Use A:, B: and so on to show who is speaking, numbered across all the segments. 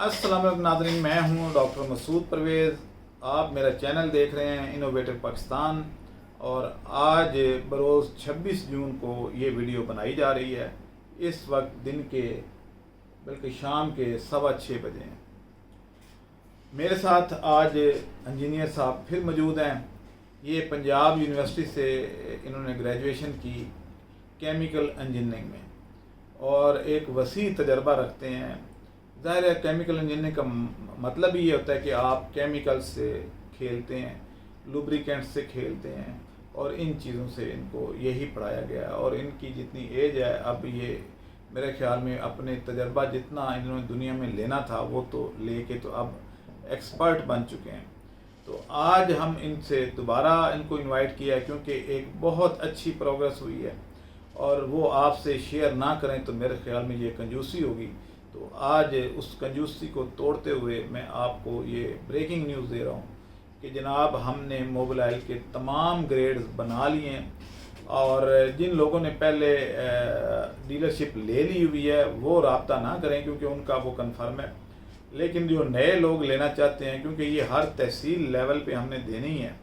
A: अस्सलाम वालेकुम नाज़रीन, मैं हूं डॉक्टर मसूद परवेज़। आप मेरा चैनल देख रहे हैं इनोवेटिव पाकिस्तान और आज बरोज़ 26 जून को ये वीडियो बनाई जा रही है। इस वक्त दिन के बल्कि शाम के 6:15 बजे हैं। मेरे साथ आज इंजीनियर साहब फिर मौजूद हैं। ये पंजाब यूनिवर्सिटी से इन्होंने ग्रेजुएशन की केमिकल इंजीनियरिंग में और एक वसी तजर्बा रखते हैं। ज़ाहिर है केमिकल इंजीनियरिंग का मतलब ही ये होता है कि आप केमिकल से खेलते हैं, लुब्रिकेंट से खेलते हैं और इन चीज़ों से इनको यही पढ़ाया गया है। और इनकी जितनी एज है, अब ये मेरे ख्याल में अपने तजर्बा जितना इन्होंने दुनिया में लेना था वो तो लेके तो अब एक्सपर्ट बन चुके हैं। तो आज हम इनसे दोबारा इनको इनवाइट किया है क्योंकि एक बहुत अच्छी प्रोग्रेस हुई है और वो आपसे शेयर ना करें तो मेरे ख्याल में ये कंजूसी होगी। तो आज उस कंजूसी को तोड़ते हुए मैं आपको ये ब्रेकिंग न्यूज़ दे रहा हूँ कि जनाब हमने मोबाइल के तमाम ग्रेड्स बना लिए हैं और जिन लोगों ने पहले डीलरशिप ले ली हुई है वो रब्ता ना करें क्योंकि उनका वो कन्फर्म है। लेकिन जो नए लोग लेना चाहते हैं, क्योंकि ये हर तहसील लेवल पे हमने देनी है,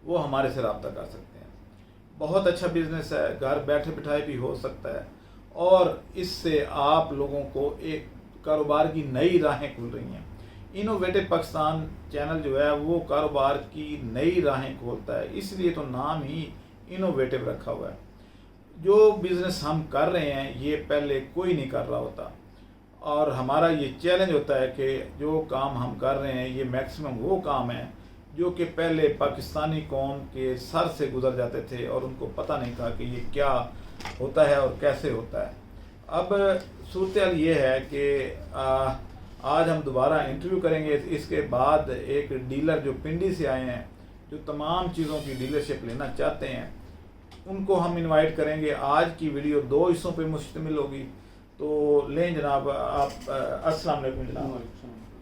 A: वो हमारे से रब्ता कर सकते हैं। बहुत अच्छा बिज़नेस है, घर बैठे बिठाए भी हो सकता है और इससे आप लोगों को एक कारोबार की नई राहें खुल रही हैं। इनोवेटिव पाकिस्तान चैनल जो है वो कारोबार की नई राहें खोलता है, इसलिए तो नाम ही इनोवेटिव रखा हुआ है। जो बिज़नेस हम कर रहे हैं ये पहले कोई नहीं कर रहा होता और हमारा ये चैलेंज होता है कि जो काम हम कर रहे हैं ये मैक्सिमम वो काम है जो कि पहले पाकिस्तानी कौम के सर से गुजर जाते थे और उनको पता नहीं था कि ये क्या होता है और कैसे होता है। अब सूरत ये है कि आज हम दोबारा इंटरव्यू करेंगे। इसके बाद एक डीलर जो पिंडी से आए हैं, जो तमाम चीज़ों की डीलरशिप लेना चाहते हैं, उनको हम इनवाइट करेंगे। आज की वीडियो 2 हिस्सों पे मुश्तमिल होगी। तो लें जनाब, आप अस्सलाम वालेकुम जनाब,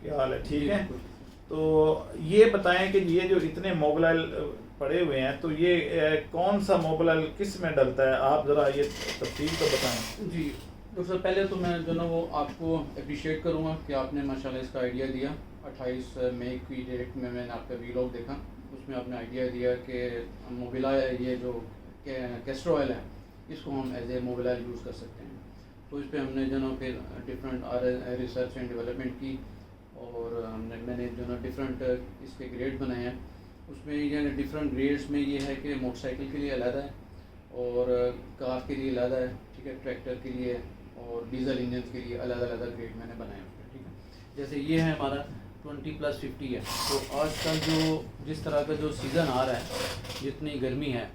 A: क्या हाल है? ठीक है। तो ये बताएं कि ये जो इतने मोबाइल पड़े हुए हैं तो ये कौन सा मोबाइल किस में डलता है, आप ज़रा ये तफसील तो बताएं।
B: जी डॉक्टर साहब, पहले तो मैं जो ना वो आपको अप्रिशिएट करूँगा कि आपने माशाल्लाह इसका आइडिया दिया। 28 मई की डेट में मैंने आपका वीलॉग देखा, उसमें आपने आइडिया दिया कि मोबिला ये जो कैस्टर ऑयल है इसको हम एज ए मोबिला यूज़ कर सकते हैं। तो इस पर हमने जो ना फिर डिफरेंट रिसर्च एंड डेवलपमेंट की और मैंने जो ना डिफरेंट इसके ग्रेड बनाए हैं। उसमें ये डिफरेंट ग्रेड्स में ये है कि मोटरसाइकिल के लिए अलग है और कार के लिए अलग है, ठीक है, ट्रैक्टर के लिए और डीजल इंजन के लिए अलग अलग ग्रेड मैंने बनाए उसमें, ठीक है। जैसे ये है हमारा 20+50 है। तो आजकल जो जिस तरह का जो सीज़न आ रहा है, जितनी गर्मी है,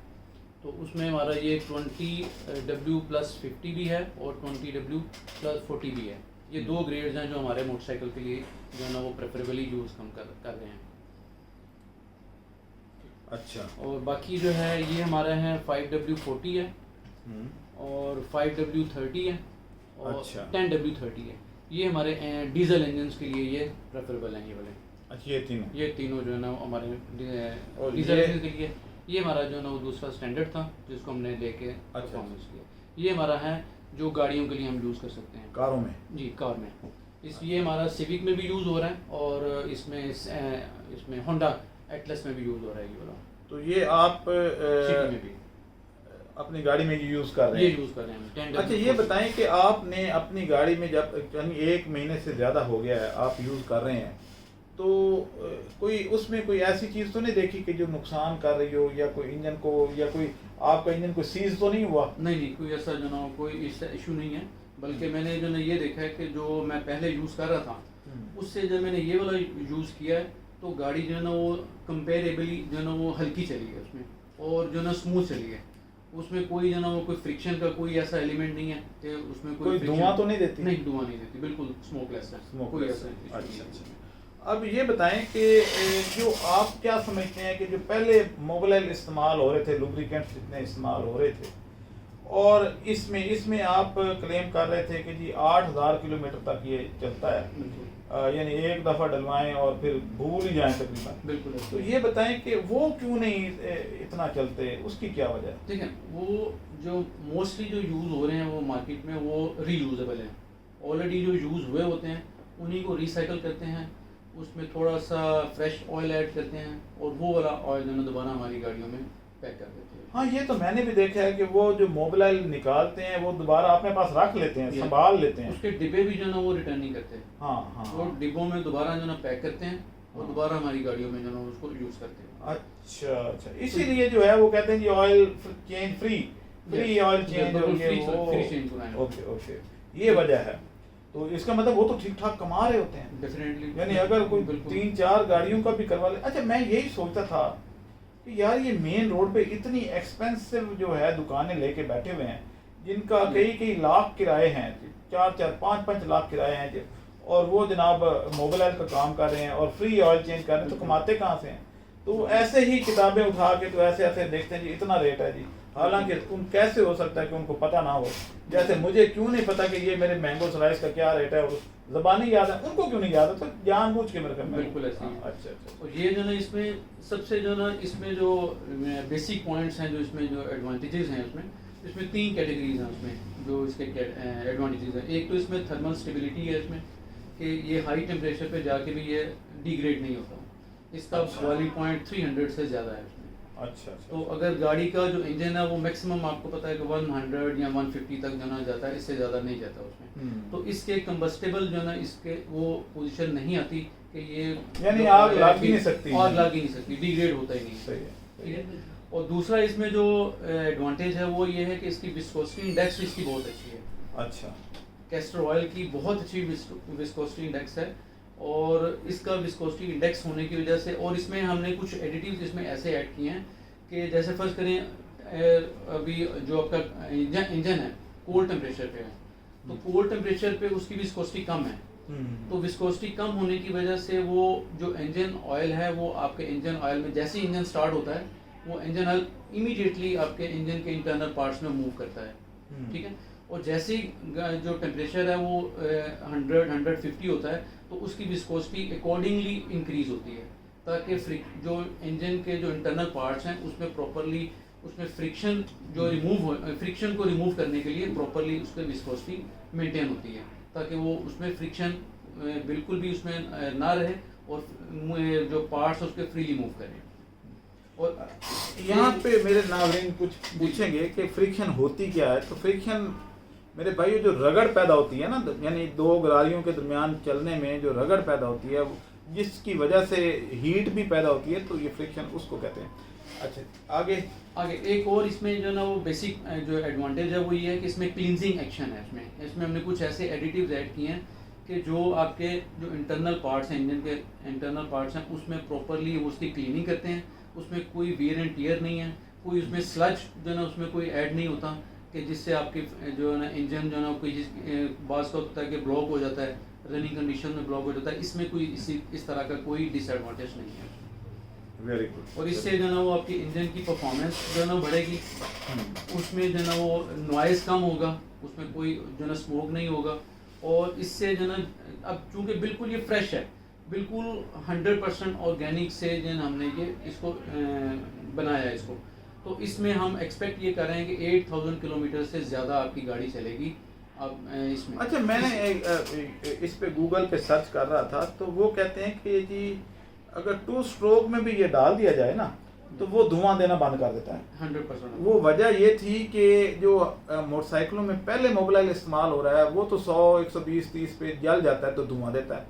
B: तो उसमें हमारा ये 20W+50 भी है और 20W+40 भी है। ये 2 ग्रेड्स हैं जो हमारे मोटरसाइकिल के लिए जो है ना वो प्रेफरेबली यूज़ हम कर रहे हैं।
A: अच्छा।
B: और बाकी जो है ये हमारा है 5W40 है और 5W30 है और
A: अच्छा।
B: 10W30 है। ये हमारे डीजल इंजन्स के लिए ये प्रेफरेबल हैं ये वाले।
A: अच्छा, ये तीनों
B: जो है ना हमारे
A: और
B: डीजल इंजन के लिए। ये हमारा जो है ना वो दूसरा स्टैंडर्ड था जिसको हमने लेके परफॉर्मेंस किया। ये हमारा है जो गाड़ियों के लिए हम यूज़ कर सकते हैं,
A: कारों में।
B: जी, कार में। ये हमारा सिविक में भी यूज़ हो रहा है और इसमें होंडा एटलस में भी यूज़ हो रहा है ये वाला।
A: तो ये आप
B: सिटी में भी
A: अपनी गाड़ी में यूज़ कर रहे हैं?
B: ये यूज़ कर रहे हैं 10W।
A: अच्छा, ये बताएं कि आपने अपनी गाड़ी में जब यानी 1 महीने से ज़्यादा हो गया है आप यूज़ कर रहे हैं, तो कोई उसमें कोई ऐसी चीज़ तो नहीं देखी कि जो नुकसान कर रही हो या कोई इंजन को या कोई आपका इंजन कोई सीज तो नहीं हुआ?
B: नहीं, कोई ऐसा जो ना कोई इशू नहीं है। बल्कि मैंने जो ना ये देखा है कि जो मैं पहले यूज़ कर रहा था उससे जब मैंने ये वाला यूज़ किया है तो गाड़ी जो है ना वो कंपेरेबली जो है ना वो हल्की चली है उसमें और जो ना स्मूथ चली है। उसमें कोई जो ना वो कोई फ्रिक्शन का कोई ऐसा एलिमेंट नहीं है कि उसमें कोई
A: धुआं तो नहीं देती?
B: नहीं, धुआं नहीं देती, बिल्कुल स्मोकलेस है, कोई ऐसा
A: अच्छा अच्छा। अब ये बताएं कि जो आप क्या समझते हैं कि जो पहले मोबाइल इस्तेमाल हो रहे थे, लुब्रिकेंट्स जितने इस्तेमाल हो रहे थे, और इसमें आप क्लेम कर रहे थे कि जी 8000 किलोमीटर तक ये चलता है, यानी एक दफ़ा डलवाएं और फिर भूल ही जाएं तकरीबन।
B: बिल्कुल।
A: तो ये बताएं कि वो क्यों नहीं इतना चलते, उसकी क्या वजह है?
B: ठीक है, वो जो मोस्टली जो यूज़ हो रहे हैं वो मार्केट में वो रीयूजेबल हैं। ऑलरेडी जो यूज़ हुए होते हैं उन्हीं को रिसाइकल करते हैं, उसमें थोड़ा सा फ्रेश ऑयल ऐड करते हैं और वो वाला ऑयल जो है दोबारा हमारी गाड़ियों में पैक कर देते हैं।
A: हाँ, ये तो मैंने भी देखा है कि वो जो मोबिल ऑयल निकालते हैं वो दोबारा अपने पास रख लेते हैं, संभाल लेते हैं।
B: उसके डिब्बे भी जो है ना वो रिटर्न नहीं करते।
A: हाँ हाँ,
B: वो डिब्बों में दोबारा जो ना पैक करते हैं और दोबारा हमारी गाड़ियों में जो ना उसको यूज़ करते हैं।
A: अच्छा अच्छा, इसीलिए जो है वो कहते हैं जी oil change free oil change और ये वो।
B: फ्री चेंज कराएंगे।
A: ओके ओके, ये वजह है। तो इसका मतलब वो तो ठीक ठाक कमा रहे होते हैं
B: डेफिनेटली।
A: यानी अगर कोई 3-4 गाड़ियों का भी करवा ले। अच्छा, मैं यही सोचता था कि यार ये मेन रोड पे इतनी एक्सपेंसिव जो है दुकानें लेके बैठे हुए हैं जिनका कई लाख किराए हैं, 4-4 5-5 लाख किराए हैं, और वो जनाब मोबाइल ऑयल का काम कर रहे हैं और फ्री ऑयल चेंज कर रहे हैं, तो कमाते कहाँ से हैं? तो ऐसे ही किताबें उठा के तो ऐसे ऐसे देखते हैं जी इतना रेट है जी, हालांकि उन कैसे हो सकता है कि उनको पता ना हो। जैसे मुझे क्यों नहीं पता कि ये मेरे मैंगो स्लाइस का क्या रेट है और ज़बानी याद है, उनको क्यों नहीं याद है? तो जानबूझ के मेरे को
B: बिल्कुल ऐसे ही।
A: अच्छा अच्छा,
B: और ये जो ना इसमें सबसे जो ना इसमें जो बेसिक पॉइंट्स हैं, जो इसमें जो एडवांटेजेस हैं, इसमें 3 कैटेगरीज हैं उसमें जो इसके एडवांटेजेस हैं। एक तो इसमें थर्मल स्टेबिलिटी है इसमें, कि ये हाई टेम्परेचर पे जाके भी ये डिग्रेड नहीं होता। इसका बॉइलिंग पॉइंट 300 से ज़्यादा है इसमें।
A: अच्छा अच्छा,
B: तो अगर गाड़ी का जो इंजन है वो मैक्सिमम आपको पता है कि 100 या 150 तक जाना जाता है, इससे ज़्यादा नहीं जाता उसमें। तो इसके कंबस्टेबल जो है ना इसके वो पोजीशन नहीं आती कि ये
A: यानी आग लग ही नहीं सकती,
B: आग लग ही नहीं सकती, डिग्रेड होता ही नहीं।
A: सही है,
B: ठीक है। और दूसरा इसमें जो एडवांटेज है वो ये है कि इसकी विस्कोसिटी इंडेक्स इसकी बहुत अच्छी है।
A: अच्छा,
B: कैस्टर ऑयल की बहुत अच्छी विस्कोसिटी इंडेक्स है, और इसका विस्कोसिटी इंडेक्स होने की वजह से, और इसमें हमने कुछ एडिटिव्स इसमें ऐसे ऐड किए हैं कि जैसे फर्स्ट करें अभी जो आपका इंजन है कोल्ड टेम्परेचर पे है, तो कोल्ड टेम्परेचर पे उसकी विस्कोसिटी कम है। तो विस्कोसिटी कम होने की वजह से वो जो इंजन ऑयल है वो आपके इंजन ऑयल में जैसे ही इंजन स्टार्ट होता है वो इंजन ऑयल इमीडिएटली आपके इंजन के इंटरनल पार्ट्स में मूव करता है। ठीक है। और जैसे ही जो टेम्परेचर है वो 100-150 होता है तो उसकी विस्कोसिटी अकॉर्डिंगली इंक्रीज होती है, ताकि जो इंजन के जो इंटरनल पार्ट्स हैं उसमें प्रॉपरली उसमें फ्रिक्शन फ्रिक्शन को रिमूव करने के लिए प्रॉपरली उसकी विस्कोसिटी मेंटेन होती है, ताकि वो उसमें फ्रिक्शन बिल्कुल भी उसमें ना रहे और जो पार्ट्स उसके फ्रीली मूव करें।
A: और यहाँ पे मेरे नाज़रीन कुछ पूछेंगे कि फ्रिक्शन होती क्या है। तो फ्रिक्शन मेरे भाइयों जो रगड़ पैदा होती है ना, यानी 2 गाड़ियों के दरमियान चलने में जो रगड़ पैदा होती है जिसकी वजह से हीट भी पैदा होती है, तो ये फ्रिक्शन उसको कहते हैं। अच्छा, आगे
B: एक और इसमें जो ना वो बेसिक जो एडवांटेज है वो ये है कि इसमें क्लींजिंग एक्शन है। इसमें हमने कुछ ऐसे एडिटिव्स ऐड किए हैं कि जो आपके जो इंटरनल पार्ट्स हैं, इंजन के इंटरनल पार्ट्स हैं, उसमें प्रॉपरली वो उसकी क्लीनिंग करते हैं। उसमें कोई वियर एंड टियर नहीं है, कोई उसमें स्लज जो है ना उसमें कोई ऐड नहीं होता कि जिससे आपके जो है ना इंजन जो है ना कोई बास का होता है कि ब्लॉक हो जाता है, रनिंग कंडीशन में ब्लॉक हो जाता है। इसमें कोई इस तरह का कोई डिसएडवांटेज नहीं है।
A: Very good.
B: और इससे जो है ना वो आपकी इंजन की परफॉर्मेंस जो है ना बढ़ेगी, उसमें जो है ना वो नॉइज़ कम होगा, उसमें कोई जो है ना स्मोक नहीं होगा। और इससे जो है ना अब चूँकि बिल्कुल ये फ्रेश है, बिल्कुल 100% ऑर्गेनिक से जो है हमने ये इसको बनाया है इसको, तो इसमें हम एक्सपेक्ट ये कर रहे हैं कि 8000 किलोमीटर से ज़्यादा आपकी गाड़ी चलेगी अब इसमें।
A: अच्छा, मैंने इस पे गूगल पे सर्च कर रहा था तो वो कहते हैं कि जी अगर 2 स्ट्रोक में भी ये डाल दिया जाए ना तो वो धुआं देना बंद कर देता है
B: 100%।
A: वो वजह ये थी कि जो मोटरसाइकिलों में पहले मोबाइल इस्तेमाल हो रहा है वो तो 100, 120, 30 पे जल जाता है तो धुआं देता है,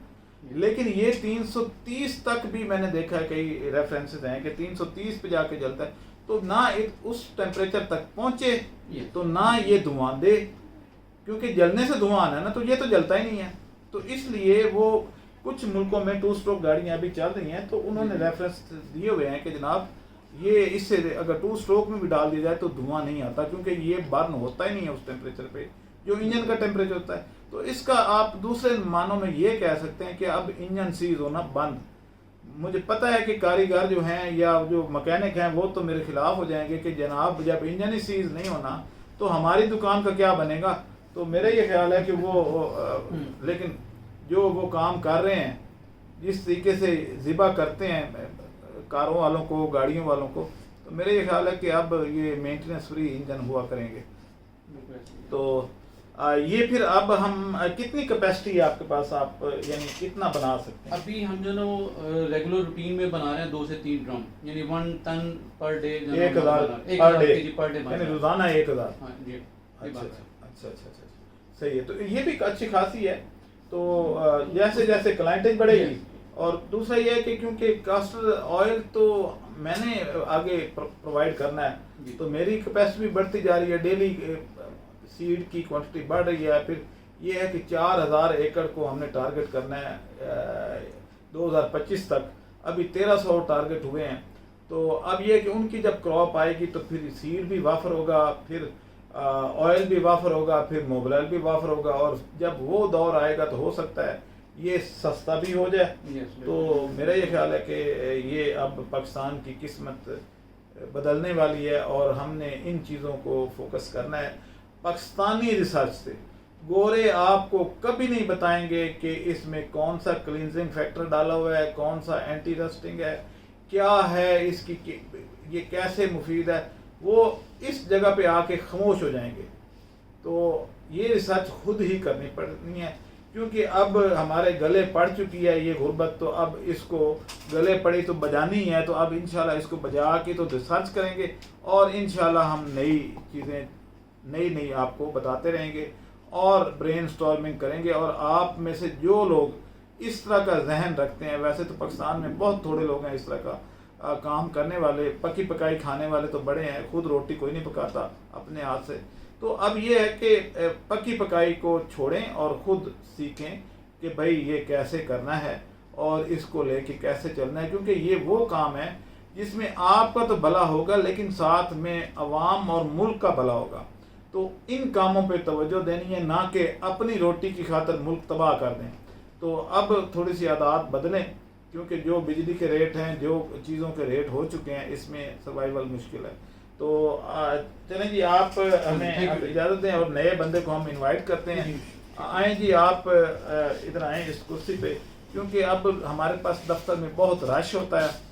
A: लेकिन ये 330 तक भी मैंने देखा है, कई रेफरेंसेस हैं कि 330 पे जाके जलता है। तो ना उस टेम्परेचर तक पहुंचे तो ना ये धुआं दे, क्योंकि जलने से धुआं आना है ना, तो ये तो जलता ही नहीं है। तो इसलिए वो कुछ मुल्कों में 2 स्ट्रोक गाड़ियां अभी चल रही हैं तो उन्होंने रेफरेंस दिए हुए हैं कि जनाब ये इससे अगर 2 स्ट्रोक में भी डाल दिया जाए तो धुआं नहीं आता, क्योंकि ये बर्न होता ही नहीं है उस टेम्परेचर पे जो इंजन का टेम्परेचर होता है। तो इसका आप दूसरे मानों में ये कह सकते हैं कि अब इंजन सीज होना बंद। मुझे पता है कि कारीगर जो हैं या जो मैकेनिक हैं वो तो मेरे खिलाफ हो जाएंगे कि जनाब जब इंजन ही सीज नहीं होना तो हमारी दुकान का क्या बनेगा। तो मेरा ये ख्याल है कि लेकिन जो वो काम कर रहे हैं, जिस तरीके से ज़िबा करते हैं कारों वालों को, गाड़ियों वालों को, तो मेरा ये ख्याल है कि अब ये मेंटेनेंस फ्री इंजन हुआ करेंगे। तो ये फिर अब हम कितनी कैपेसिटी है आपके पास, आप यानी कितना बना सकते हैं?
B: अभी हम जो ना वो रेगुलर रूटीन में बना रहे हैं 2 से 3 ड्रम, यानी 1 ton per day,
A: 1000
B: per day
A: यानी रोजाना 1000।
B: हाँ जी।
A: अच्छा अच्छा अच्छा अच्छा, सही है। तो ये भी अच्छी खासी है। तो जैसे जैसे क्लाइंटेज बढ़ेगी, और दूसरा ये है कि क्योंकि कास्टर ऑयल तो मैंने आगे प्रोवाइड करना है, तो मेरी कैपेसिटी भी बढ़ती जा रही है, डेली सीड की क्वांटिटी बढ़ रही है। फिर ये है कि 4000 एकड़ को हमने टारगेट करना है 2025 तक। अभी 1300 टारगेट हुए हैं। तो अब ये है कि उनकी जब क्रॉप आएगी तो फिर सीड भी वाफर होगा, फिर ऑयल भी वाफर होगा, फिर मोबिलाइल भी वाफर होगा, और जब वो दौर आएगा तो हो सकता है ये सस्ता भी हो जाए। तो मेरा ये ख्याल है कि ये अब पाकिस्तान की किस्मत बदलने वाली है, और हमने इन चीज़ों को फोकस करना है। पाकिस्तानी रिसर्च से गोरे आपको कभी नहीं बताएंगे कि इसमें कौन सा क्लींजिंग फैक्टर डाला हुआ है, कौन सा एंटी रस्टिंग है, क्या है इसकी, ये कैसे मुफीद है, वो इस जगह पे आके खामोश हो जाएंगे। तो ये रिसर्च खुद ही करनी पड़नी है, क्योंकि अब हमारे गले पड़ चुकी है ये गुर्बत। तो अब इसको गले पड़ी तो बजानी है, तो अब इंशाल्लाह इसको बजा के तो रिसर्च करेंगे, और इंशाल्लाह हम नई चीज़ें नई आपको बताते रहेंगे, और ब्रेनस्टॉर्मिंग करेंगे। और आप में से जो लोग इस तरह का जहन रखते हैं, वैसे तो पाकिस्तान में बहुत थोड़े लोग हैं इस तरह का काम करने वाले, पकी पकाई खाने वाले तो बड़े हैं, खुद रोटी कोई नहीं पकाता अपने हाथ से। तो अब ये है कि पकी पकाई को छोड़ें और ख़ुद सीखें कि भाई ये कैसे करना है और इसको लेके कैसे चलना है, क्योंकि ये वो काम है जिसमें आपका तो भला होगा, लेकिन साथ में अवाम और मुल्क का भला होगा। तो इन कामों पे तवज्जो देनी है, ना कि अपनी रोटी की खातिर मुल्क तबाह कर दें। तो अब थोड़ी सी आदत बदलें, क्योंकि जो बिजली के रेट हैं, जो चीज़ों के रेट हो चुके हैं, इसमें सर्वाइवल मुश्किल है। तो चलें जी, आप हमें इजाज़त दें और नए बंदे को हम इनवाइट करते हैं। आएँ जी, आप इधर आएँ इस कुर्सी पे, क्योंकि अब हमारे पास दफ्तर में बहुत रश होता है।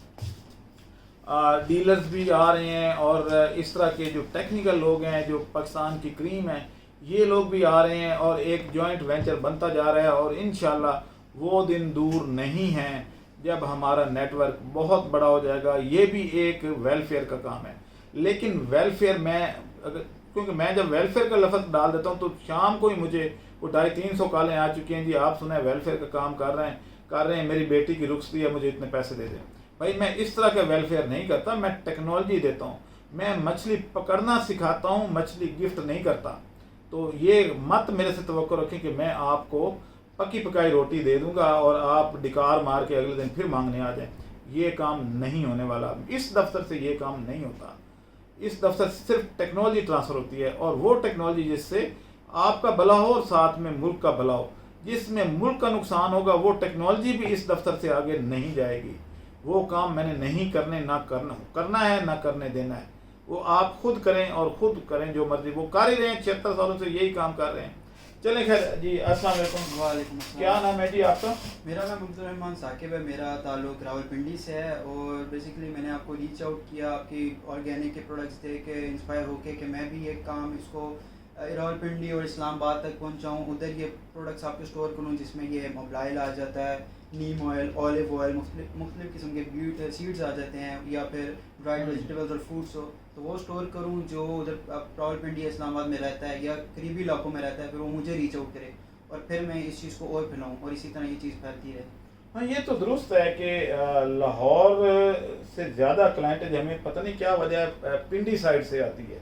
A: डीलर्स भी आ रहे हैं, और इस तरह के जो टेक्निकल लोग हैं, जो पाकिस्तान की क्रीम है, ये लोग भी आ रहे हैं, और एक जॉइंट वेंचर बनता जा रहा है। और इंशाल्लाह वो दिन दूर नहीं हैं जब हमारा नेटवर्क बहुत बड़ा हो जाएगा। ये भी एक वेलफेयर का काम है, लेकिन वेलफेयर क्योंकि मैं जब वेलफेयर का लफ्ज़ डाल देता हूँ तो शाम को ही मुझे वो 250-300 कॉलें आ चुकी हैं, जी आप सुना है वेलफेयर का काम कर रहे हैं, मेरी बेटी की रुखसती है, मुझे इतने पैसे दे दें। भाई मैं इस तरह का वेलफेयर नहीं करता, मैं टेक्नोलॉजी देता हूँ, मैं मछली पकड़ना सिखाता हूँ, मछली गिफ्ट नहीं करता। तो ये मत मेरे से तवक्को रखें कि मैं आपको पकी पकाई रोटी दे दूंगा और आप डिकार मार के अगले दिन फिर मांगने आ जाएं। ये काम नहीं होने वाला। इस दफ्तर से ये काम नहीं होता। इस दफ्तर से सिर्फ टेक्नोलॉजी ट्रांसफ़र होती है, और वो टेक्नोलॉजी जिससे आपका भला हो और साथ में मुल्क का भला हो। जिसमें मुल्क का नुकसान होगा वो टेक्नोलॉजी भी इस दफ्तर से आगे नहीं जाएगी। वो काम मैंने नहीं करना है ना करने देना है। वो आप खुद करें, और खुद करें जो मर्जी, वो कर ही रहे हैं, 76 सालों से यही काम कर रहे हैं। चलें खैर जी, अस्सलाम वालेकुम।
C: वालेकुम अस्सलाम।
A: क्या नाम है जी आपका?
C: मेरा नाम अब्दुर्रहमान साकिब है, मेरा ताल्लुक़ रावलपिंडी से है। और बेसिकली मैंने आपको रीच आउट किया आपकी ऑर्गेनिक के प्रोडक्ट्स देख के इंस्पायर होके कि मैं भी एक काम इसको रावलपिंडी और इस्लामाबाद तक पहुंचाऊं, उधर ये प्रोडक्ट्स आपके स्टोर करूं, जिसमें ये मोबाइल आ जाता है, नीम ऑयल, ऑलिव ऑयल, मुख्तलिफ किस्म के सीड्स आ जाते हैं, या फिर ड्राइड वेजिटेबल्स और फ्रूट्स हो, तो वो स्टोर करूं जो उधर रावलपिंडी इस्लामाबाद में रहता है या करीबी इलाकों में रहता है, फिर वो मुझे रीच आउट करे और फिर मैं इस चीज़ को और फैलाऊँ, और इसी तरह ये चीज़ फैलती रहे।
A: हाँ, ये तो दुरुस्त है कि लाहौर से ज़्यादा क्लाइंटेज हमें पता नहीं क्या वजह है, पिंडी साइड से आती है,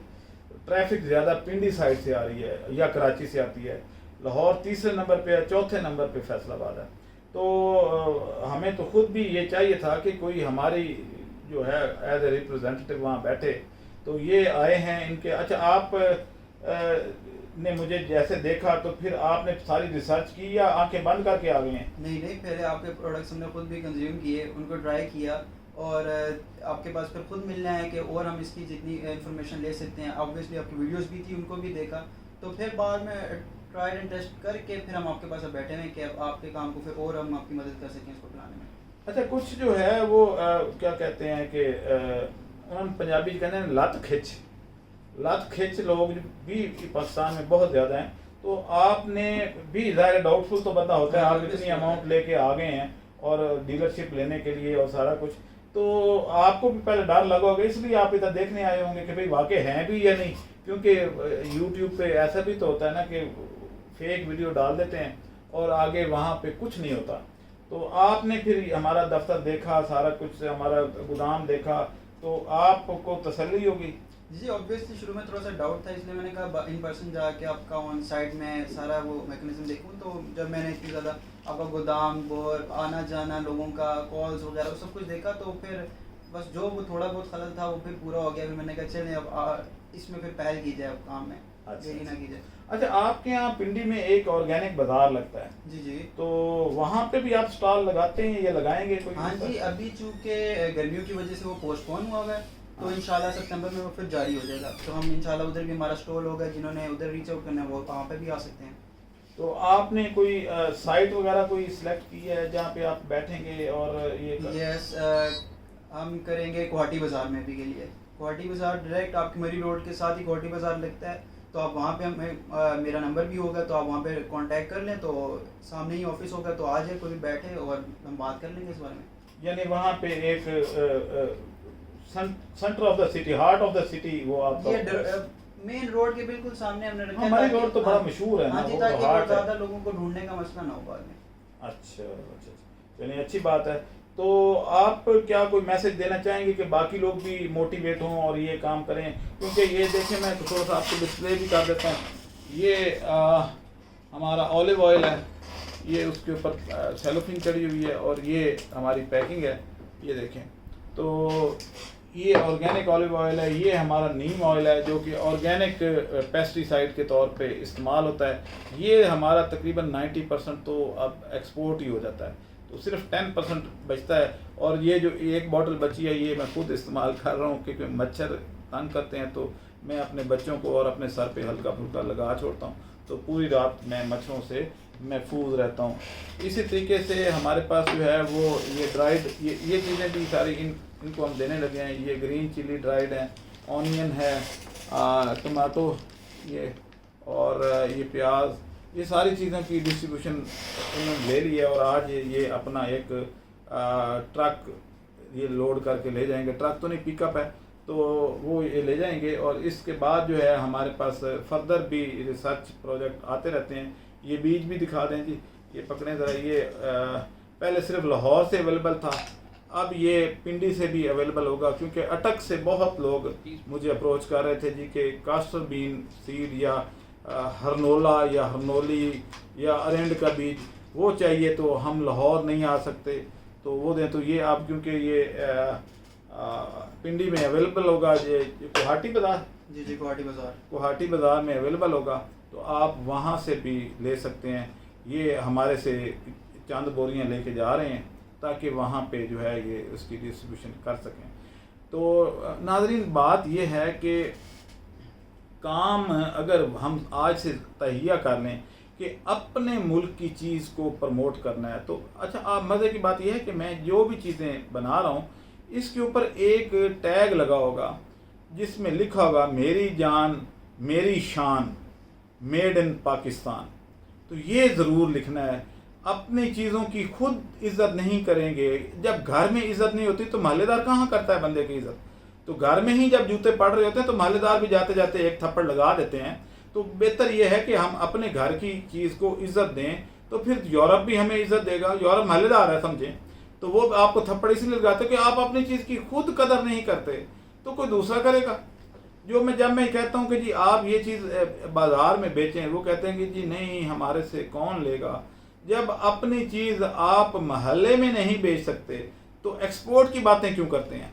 A: ट्रैफिक ज़्यादा पिंडी साइड से आ रही है या कराची से आती है। लाहौर तीसरे नंबर पे है, चौथे नंबर पे फैसलाबाद है। तो हमें तो खुद भी ये चाहिए था कि कोई हमारी जो है एज ए रिप्रेजेंटेटिव वहाँ बैठे। तो ये आए हैं इनके। अच्छा, आप ने मुझे जैसे देखा तो फिर आपने सारी रिसर्च की या आंखें बंद करके आ गए हैं?
C: नहीं, पहले आपके प्रोडक्ट्स हमने खुद भी कंज्यूम किए, उनको ट्राई किया, और आपके पास फिर खुद मिलना है कि और हम इसकी जितनी इंफॉर्मेशन ले सकते हैं। ऑब्वियसली आपकी वीडियोस भी थी, उनको भी देखा, तो फिर बाद में ट्राई एंड टेस्ट करके फिर हम आपके पास बैठे हैं कि अब आपके काम को फिर और हम आपकी मदद कर सकें इसको बनाने में।
A: अच्छा, कुछ जो है वो क्या कहते हैं कि उन्होंने पंजाबी कहते हैं लत खिंच लोग भी पाकिस्तान में बहुत ज़्यादा हैं। तो आपने भी ज़ाहिर डाउटफुल तो बंदा होता है, आप इतनी अमाउंट लेके आ गए हैं और डीलरशिप लेने के लिए और सारा कुछ, तो आपको भी पहले डर लगा होगा, इसलिए आप इधर देखने आए होंगे कि भाई वाकई हैं भी या नहीं, क्योंकि यूट्यूब पे ऐसा भी तो होता है ना कि फेक वीडियो डाल देते हैं और आगे वहाँ पे कुछ नहीं होता। तो आपने फिर हमारा दफ्तर देखा, सारा कुछ हमारा गोदाम देखा, तो आपको तसल्ली होगी।
C: जी ऑब्वियसली शुरू में थोड़ा सा डाउट था, इसलिए मैंने कहा इन पर्सन जाके आपका ऑन साइट में सारा वो मैकेनिज्म देखूं। तो जब मैंने इतनी ज़्यादा आपका गोदाम और आना जाना लोगों का कॉल्स वगैरह सब कुछ देखा, तो फिर बस जो वो थोड़ा बहुत खलल था वो फिर पूरा हो गया। फिर मैंने कहा चलें अब इसमें फिर पहल की जाए, अब काम में देरी ना की जाए।
A: अच्छा, आपके यहाँ पिंडी में एक ऑर्गेनिक बाजार लगता है?
C: जी जी।
A: तो वहाँ पे भी आप स्टॉल लगाते हैं या लगाएंगे कोई?
C: हाँ जी, अभी चूँकि गर्मियों की वजह से वो पोस्टपोन हुआ है, तो इंशाल्लाह सितंबर में वो फिर जारी हो जाएगा। तो हम इंशाल्लाह उधर भी हमारा स्टॉल होगा, जिन्होंने उधर रीच आउट करना है वो वहाँ पे भी आ सकते हैं।
A: तो आपने कोई साइट वगैरह कोई सिलेक्ट की है जहाँ पे आप बैठेंगे और ये
C: यस, हम करेंगे गुवाहाटी बाज़ार में अभी के लिए। गुवाहाटी बाज़ार डायरेक्ट आपकी मरी रोड के साथ ही गुवाहाटी बाज़ार लगता है, तो आप वहाँ पे हमें मेरा नंबर भी होगा, तो आप वहाँ पे कांटेक्ट कर लें, तो सामने ही ऑफिस होगा, तो आ जाए कोई बैठे और हम बात कर लेंगे इस बारे में।
A: यानी वहाँ पे एक centre of the city, heart of the city, वो आप
C: मेन रोड के बिल्कुल सामने हमने रखा है।
A: हमारी रोड तो बड़ा मशहूर है ना,
C: हाँ जी,
A: वो
C: ताकि
A: तो हार्ट है।
C: ज़्यादा लोगों को ढूंढने का मसला ना हो बाद में।
A: अच्छा अच्छा, चलिए अच्छी बात है। तो आप क्या कोई मैसेज देना चाहेंगे कि बाकी लोग भी मोटिवेट हों और ये काम करें? क्योंकि ये देखें, मैं थोड़ा सा आपको डिस्प्ले भी कर देता हूँ। ये हमारा ऑलिव ऑयल है, ये उसके ऊपर सेलोफिन चढ़ी हुई है और ये हमारी पैकिंग है, ये देखें। तो ये ऑर्गेनिक ऑलिव ऑयल है, ये हमारा नीम ऑयल है जो कि ऑर्गेनिक पेस्टिसाइड के तौर पे इस्तेमाल होता है। ये हमारा तकरीबन 90% तो अब एक्सपोर्ट ही हो जाता है, तो सिर्फ 10% बचता है। और ये जो एक बॉटल बची है ये मैं खुद इस्तेमाल कर रहा हूँ, क्योंकि मच्छर तंग करते हैं, तो मैं अपने बच्चों को और अपने सर पे हल्का फुल्का लगा छोड़ता हूँ, तो पूरी रात मैं मच्छरों से महफूज रहता हूँ। इसी तरीके से हमारे पास जो है वो ये ड्राइड ये चीज़ें भी सारी इनको हम देने लगे हैं। ये ग्रीन चिली ड्राइड है, ऑनियन है, टमाटो ये, और ये प्याज, ये सारी चीज़ों की डिस्ट्रीब्यूशन इन्होंने ले ली है। और आज ये अपना एक ट्रक ये लोड करके ले जाएंगे। ट्रक तो नहीं, पिकअप है, तो वो ये ले जाएंगे। और इसके बाद जो है हमारे पास फर्दर भी रिसर्च प्रोजेक्ट आते रहते हैं। ये बीज भी दिखा दें जी, ये पकड़ें ज़रा। ये पहले सिर्फ लाहौर से अवेलेबल था, अब ये पिंडी से भी अवेलेबल होगा, क्योंकि अटक से बहुत लोग मुझे अप्रोच कर रहे थे जी कि कास्टर बीन सीड या हरनोला या हरनोली या अरेंड का बीज वो चाहिए, तो हम लाहौर नहीं आ सकते, तो वो दें। तो ये आप, क्योंकि ये पिंडी में अवेलेबल होगा, ये गुवाहाटी बाज़ार,
C: जी गुवाहाटी बाज़ार,
A: गुवाहाटी बाज़ार में अवेलेबल होगा, तो आप वहाँ से भी ले सकते हैं। ये हमारे से चंद बोरियां लेके जा रहे हैं ताकि वहाँ पे जो है ये उसकी डिस्ट्रीब्यूशन कर सकें। तो नाज़रीन, बात ये है कि काम अगर हम आज से तहिया कर लें कि अपने मुल्क की चीज़ को प्रमोट करना है, तो अच्छा, आप मज़े की बात यह है कि मैं जो भी चीज़ें बना रहा हूँ इसके ऊपर एक टैग लगा होगा जिसमें लिखा होगा मेरी जान मेरी शान, मेड इन पाकिस्तान। तो ये ज़रूर लिखना है। अपनी चीज़ों की खुद इज़्ज़त नहीं करेंगे, जब घर में इज़्ज़त नहीं होती तो महल्लेदार कहाँ करता है बंदे की इज़्ज़त? तो घर में ही जब जूते पड़ रहे होते हैं तो महल्लेदार भी जाते जाते एक थप्पड़ लगा देते हैं। तो बेहतर ये है कि हम अपने घर की चीज़ को इज़्ज़त दें, तो फिर यूरोप भी हमें इज़्ज़त देगा। यूरोप महल्लेदार है, समझें, तो वो आपको थप्पड़ इसलिए लगाते कि आप अपनी चीज़ की खुद कदर नहीं करते, तो कोई दूसरा करेगा। जब मैं कहता हूँ कि जी आप ये चीज़ बाज़ार में बेचें, वो कहते हैं कि जी नहीं, हमारे से कौन लेगा। जब अपनी चीज़ आप महल्ले में नहीं बेच सकते तो एक्सपोर्ट की बातें क्यों करते हैं?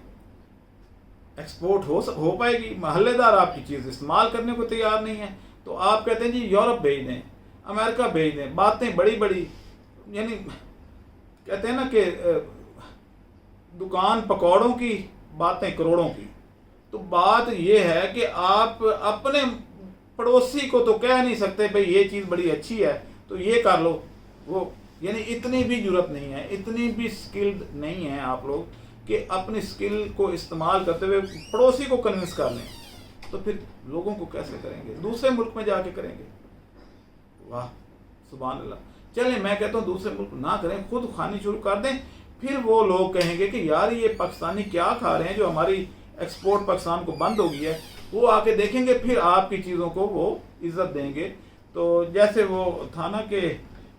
A: एक्सपोर्ट हो पाएगी, महल्लेदार आपकी चीज़ इस्तेमाल करने को तैयार नहीं है, तो आप कहते हैं जी यूरोप भेज दें, अमेरिका भेज दें। बातें बड़ी बड़ी, यानी कहते हैं ना कि दुकान पकौड़ों की, बातें करोड़ों की। तो बात यह है कि आप अपने पड़ोसी को तो कह नहीं सकते भाई ये चीज़ बड़ी अच्छी है तो ये कर लो, वो यानी इतनी भी जरूरत नहीं है, इतनी भी स्किल्ड नहीं है आप लोग कि अपनी स्किल को इस्तेमाल करते हुए पड़ोसी को कन्विंस कर लें। तो फिर लोगों को कैसे करेंगे? दूसरे मुल्क में जाके करेंगे। वाह सुभान अल्लाह। चलें, मैं कहता हूँ दूसरे मुल्क ना करें, खुद खानी शुरू कर दें, फिर वो लोग कहेंगे कि यार ये पाकिस्तानी क्या खा रहे हैं, जो हमारी एक्सपोर्ट पाकिस्तान को बंद हो गई है, वो आके देखेंगे, फिर आपकी चीज़ों को वो इज़्ज़त देंगे। तो जैसे वो था ना कि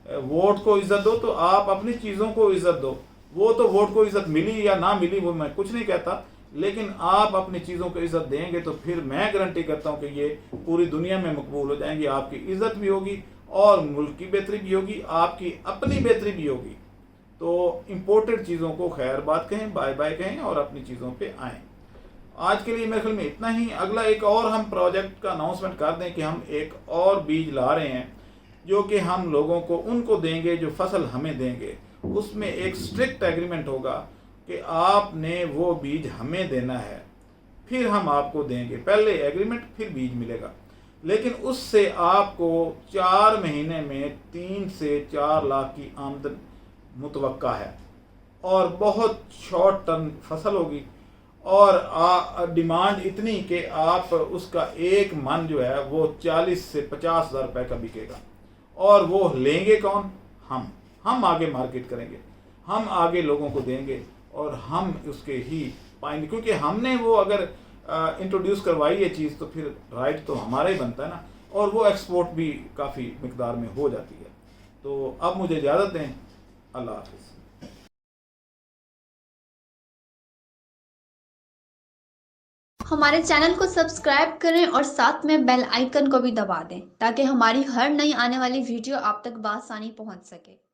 A: वोट को इज़्ज़त दो, तो आप अपनी चीज़ों को इज़्ज़त दो। वो तो वोट को इज़्ज़त मिली या ना मिली वो मैं कुछ नहीं कहता, लेकिन आप अपनी चीज़ों को इज़्ज़त देंगे तो फिर मैं गारंटी करता हूँ कि ये पूरी दुनिया में मकबूल हो जाएंगी। आपकी इज़्ज़त भी होगी और मुल्क की बेहतरी भी होगी, आपकी अपनी बेहतरी भी होगी। तो इम्पोर्टेड चीज़ों को खैर बात कहें, बाय बाय कहें और अपनी चीज़ों पे आएँ। आज के लिए मेरे ख्याल में इतना ही। अगला एक और हम प्रोजेक्ट का अनाउंसमेंट कर दें कि हम एक और बीज ला रहे हैं जो कि हम लोगों को उनको देंगे जो फसल हमें देंगे। उसमें एक स्ट्रिक्ट एग्रीमेंट होगा कि आपने वो बीज हमें देना है, फिर हम आपको देंगे। पहले एग्रीमेंट फिर बीज मिलेगा, लेकिन उससे आपको 4 महीने में 3 से 4 लाख की आमदन मुतवक्का है और बहुत शॉर्ट टर्म फसल होगी और डिमांड इतनी कि आप उसका एक मन जो है वो 40 से 50 हज़ार रुपये का बिकेगा। और वो लेंगे कौन? हम आगे मार्केट करेंगे, हम आगे लोगों को देंगे और हम उसके ही पाएंगे, क्योंकि हमने वो अगर इंट्रोड्यूस करवाई ये चीज़ तो फिर राइट तो हमारा ही बनता है ना, और वो एक्सपोर्ट भी काफ़ी मिकदार में हो जाती है। तो अब मुझे इजाज़त दें, अल्लाह हाफ़िज़।
D: हमारे चैनल को सब्सक्राइब करें और साथ में बेल आइकन को भी दबा दें ताकि हमारी हर नई आने वाली वीडियो आप तक बआसानी पहुंच सके।